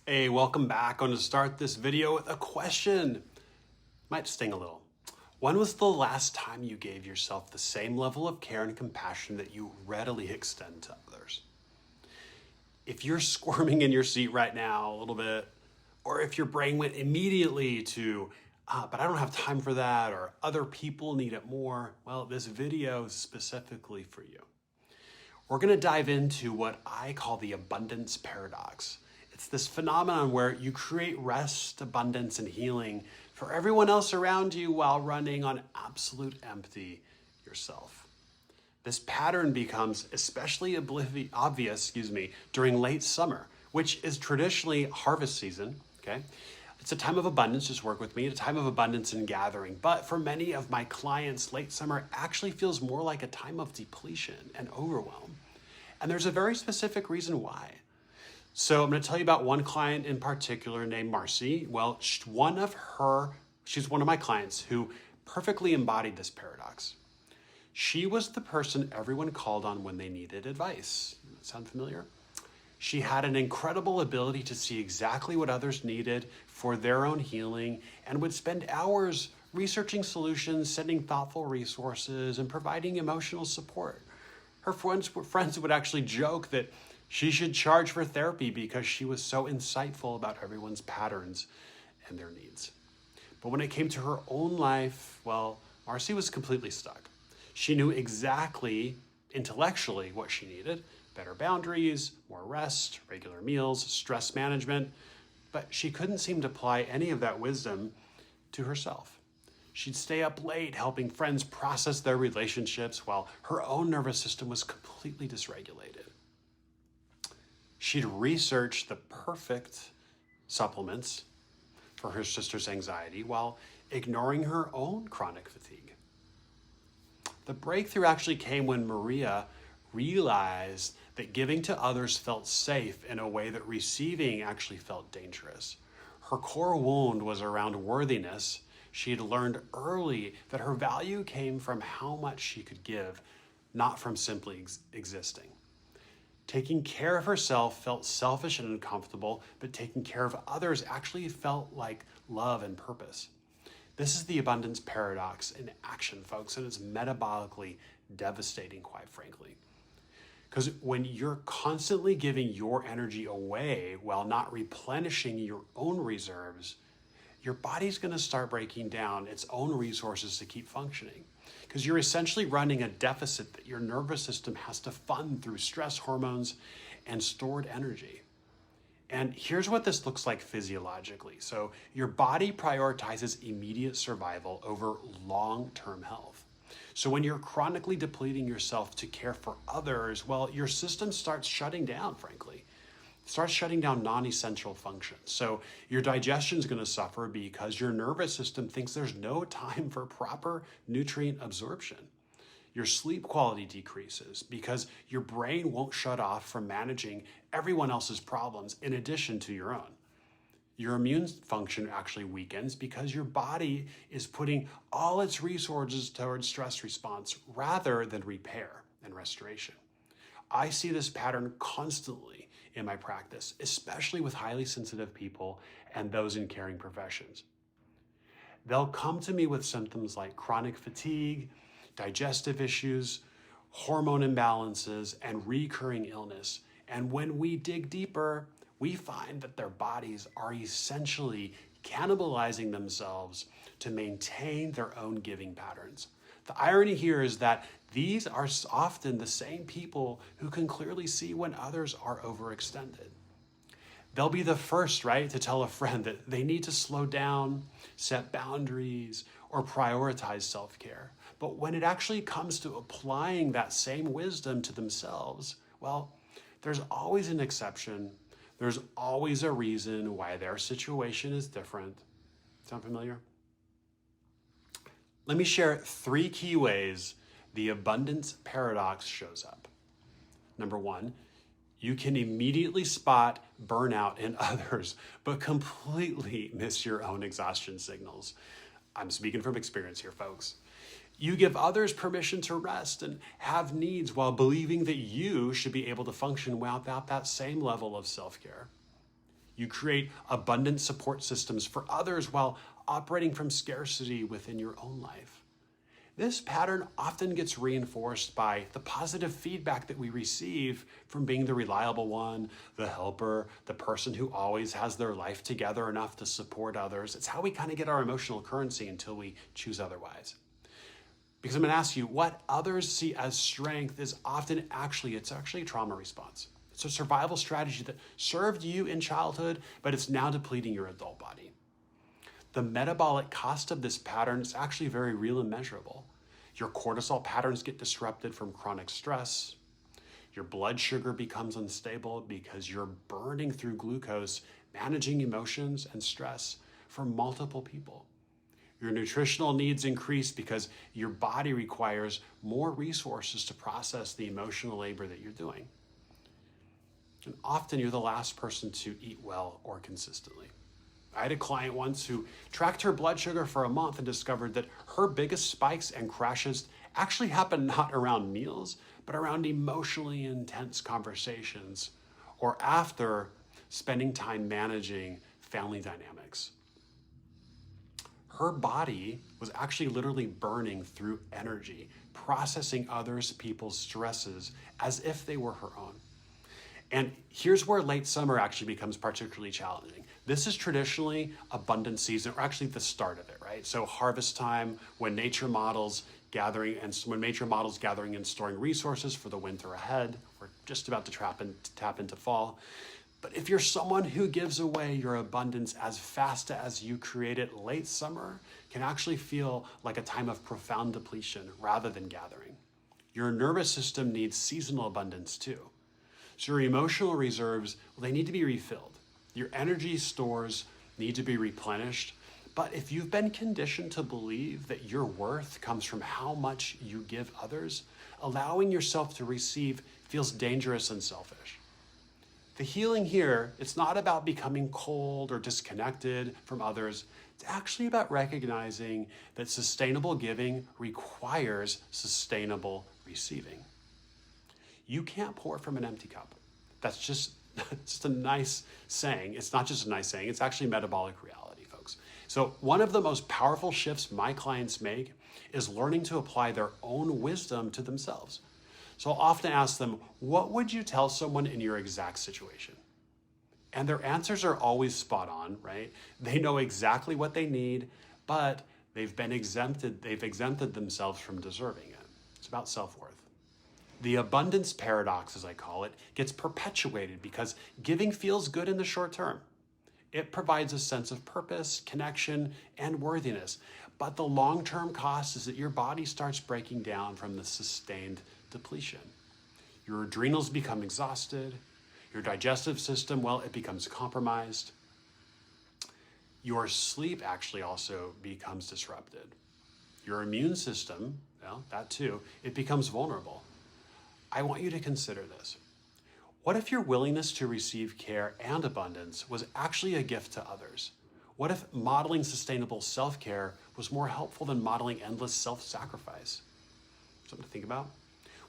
Hey, welcome back. I'm going to start this video with a question. Might sting a little. When was the last time you gave yourself the same level of care and compassion that you readily extend to others? If you're squirming in your seat right now a little bit, or if your brain went immediately to, but I don't have time for that, or other people need it more, well, this video is specifically for you. We're going to dive into what I call the abundance paradox. It's this phenomenon where you create rest, abundance, and healing for everyone else around you while running on absolute empty yourself. This pattern becomes especially obvious during late summer, which is traditionally harvest season, okay? It's a time of abundance, just work with me, a time of abundance and gathering. But for many of my clients, late summer actually feels more like a time of depletion and overwhelm. And there's a very specific reason why. So I'm going to tell you about one client in particular named Marcy. Well, she's one of my clients who perfectly embodied this paradox. She was the person everyone called on when they needed advice. Sound familiar? She had an incredible ability to see exactly what others needed for their own healing and would spend hours researching solutions, sending thoughtful resources, and providing emotional support. Her friends would actually joke that she should charge for therapy because she was so insightful about everyone's patterns and their needs. But when it came to her own life, well, Marcy was completely stuck. She knew exactly intellectually what she needed: better boundaries, more rest, regular meals, stress management, but she couldn't seem to apply any of that wisdom to herself. She'd stay up late helping friends process their relationships while her own nervous system was completely dysregulated. She'd researched the perfect supplements for her sister's anxiety while ignoring her own chronic fatigue. The breakthrough actually came when Maria realized that giving to others felt safe in a way that receiving actually felt dangerous. Her core wound was around worthiness. She had learned early that her value came from how much she could give, not from simply existing. Taking care of herself felt selfish and uncomfortable, but taking care of others actually felt like love and purpose. This is the abundance paradox in action, folks, and it's metabolically devastating, quite frankly. Because when you're constantly giving your energy away while not replenishing your own reserves, your body's going to start breaking down its own resources to keep functioning. Because you're essentially running a deficit that your nervous system has to fund through stress hormones and stored energy. And here's what this looks like physiologically. So your body prioritizes immediate survival over long-term health. So when you're chronically depleting yourself to care for others, well, your system starts shutting down, frankly. It starts shutting down non-essential functions. So your digestion is going to suffer because your nervous system thinks there's no time for proper nutrient absorption. Your sleep quality decreases because your brain won't shut off from managing everyone else's problems in addition to your own. Your immune function actually weakens because your body is putting all its resources towards stress response rather than repair and restoration. I see this pattern constantly in my practice, especially with highly sensitive people and those in caring professions. They'll come to me with symptoms like chronic fatigue, digestive issues, hormone imbalances, and recurring illness. And when we dig deeper, we find that their bodies are essentially cannibalizing themselves to maintain their own giving patterns. The irony here is that these are often the same people who can clearly see when others are overextended. They'll be the first, right, to tell a friend that they need to slow down, set boundaries, or prioritize self-care. But when it actually comes to applying that same wisdom to themselves, well, there's always an exception. There's always a reason why their situation is different. Sound familiar? Let me share 3 key ways the abundance paradox shows up. Number 1, you can immediately spot burnout in others, but completely miss your own exhaustion signals. I'm speaking from experience here, folks. You give others permission to rest and have needs while believing that you should be able to function without that same level of self-care. You create abundant support systems for others while operating from scarcity within your own life. This pattern often gets reinforced by the positive feedback that we receive from being the reliable one, the helper, the person who always has their life together enough to support others. It's how we kind of get our emotional currency until we choose otherwise. Because I'm going to ask you, what others see as strength is often actually a trauma response. It's a survival strategy that served you in childhood, but it's now depleting your adult body. The metabolic cost of this pattern is actually very real and measurable. Your cortisol patterns get disrupted from chronic stress. Your blood sugar becomes unstable because you're burning through glucose, managing emotions and stress for multiple people. Your nutritional needs increase because your body requires more resources to process the emotional labor that you're doing. And often you're the last person to eat well or consistently. I had a client once who tracked her blood sugar for a month and discovered that her biggest spikes and crashes actually happen not around meals, but around emotionally intense conversations or after spending time managing family dynamics. Her body was actually literally burning through energy, processing others people's stresses as if they were her own. And here's where late summer actually becomes particularly challenging. This is traditionally abundant season, or actually the start of it, right? So harvest time, when nature models gathering and storing resources for the winter ahead. We're just about to tap into fall. But if you're someone who gives away your abundance as fast as you create it, late summer can actually feel like a time of profound depletion rather than gathering. Your nervous system needs seasonal abundance too. So your emotional reserves, they need to be refilled. Your energy stores need to be replenished. But if you've been conditioned to believe that your worth comes from how much you give others, allowing yourself to receive feels dangerous and selfish. The healing here, it's not about becoming cold or disconnected from others. It's actually about recognizing that sustainable giving requires sustainable receiving. You can't pour from an empty cup. That's just a nice saying. It's not just a nice saying, it's actually metabolic reality, folks. So one of the most powerful shifts my clients make is learning to apply their own wisdom to themselves. So I'll often ask them, what would you tell someone in your exact situation? And their answers are always spot on, right? They know exactly what they need, but they've exempted themselves from deserving it. It's about self-worth. The abundance paradox, as I call it, gets perpetuated because giving feels good in the short term. It provides a sense of purpose, connection, and worthiness. But the long-term cost is that your body starts breaking down from the sustained depletion. Your adrenals become exhausted. Your digestive system, well, it becomes compromised. Your sleep actually also becomes disrupted. Your immune system, well, that too, it becomes vulnerable. I want you to consider this. What if your willingness to receive care and abundance was actually a gift to others? What if modeling sustainable self-care was more helpful than modeling endless self-sacrifice? Something to think about.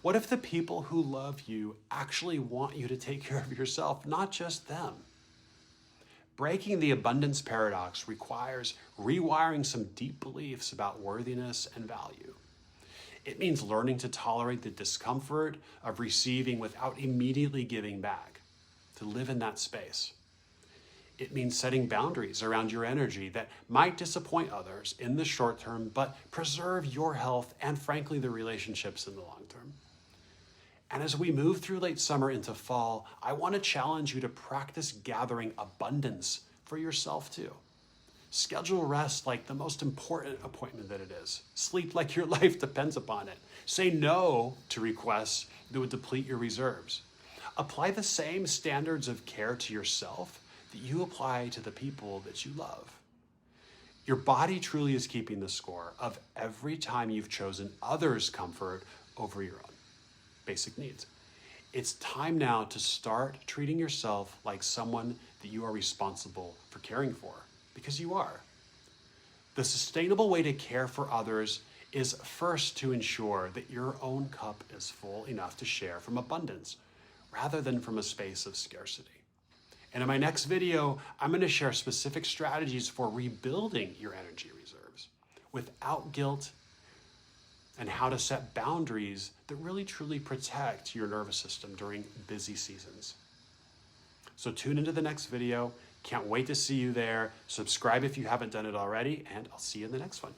What if the people who love you actually want you to take care of yourself, not just them? Breaking the abundance paradox requires rewiring some deep beliefs about worthiness and value. It means learning to tolerate the discomfort of receiving without immediately giving back, to live in that space. It means setting boundaries around your energy that might disappoint others in the short term, but preserve your health and, frankly, the relationships in the long term. And as we move through late summer into fall, I want to challenge you to practice gathering abundance for yourself too. Schedule rest like the most important appointment that it is. Sleep like your life depends upon it. Say no to requests that would deplete your reserves. Apply the same standards of care to yourself that you apply to the people that you love. Your body truly is keeping the score of every time you've chosen others' comfort over your own basic needs. It's time now to start treating yourself like someone that you are responsible for caring for, because you are. The sustainable way to care for others is first to ensure that your own cup is full enough to share from abundance, rather than from a space of scarcity. And in my next video, I'm going to share specific strategies for rebuilding your energy reserves without guilt and how to set boundaries that really truly protect your nervous system during busy seasons. So tune into the next video. Can't wait to see you there. Subscribe if you haven't done it already, and I'll see you in the next one.